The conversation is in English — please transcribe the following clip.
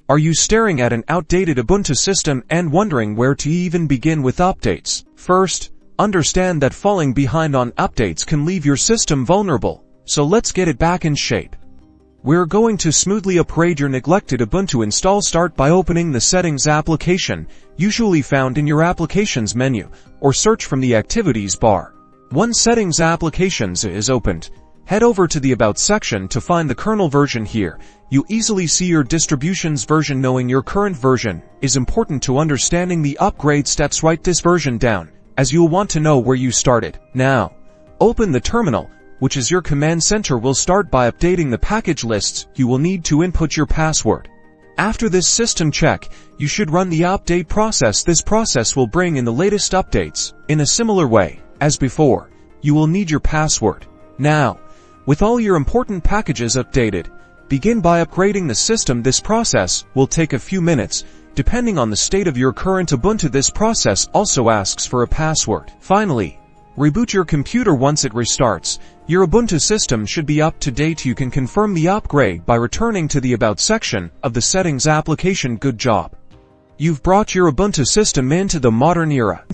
Are you staring at an outdated Ubuntu system and wondering where to even begin with updates? First, understand that falling behind on updates can leave your system vulnerable, so let's get it back in shape. We're going to smoothly upgrade your neglected Ubuntu install. Start by opening the Settings application, usually found in your Applications menu, or search from the Activities bar. Once Settings Applications is opened, head over to the About section to find the kernel version. Here, you easily see your distribution's version. Knowing your current version is important to understanding the upgrade steps. Write this version down, as you'll want to know where you started. Now, open the terminal, which is your command center. We'll start by updating the package lists. You will need to input your password. After this system check, you should run the update process. This process will bring in the latest updates. In a similar way as before, you will need your password. Now, with all your important packages updated, begin by upgrading the system. This process will take a few minutes, depending on the state of your current Ubuntu. This process also asks for a password. Finally, reboot your computer. Once it restarts, your Ubuntu system should be up to date. You can confirm the upgrade by returning to the About section of the Settings application. Good job! You've brought your Ubuntu system into the modern era.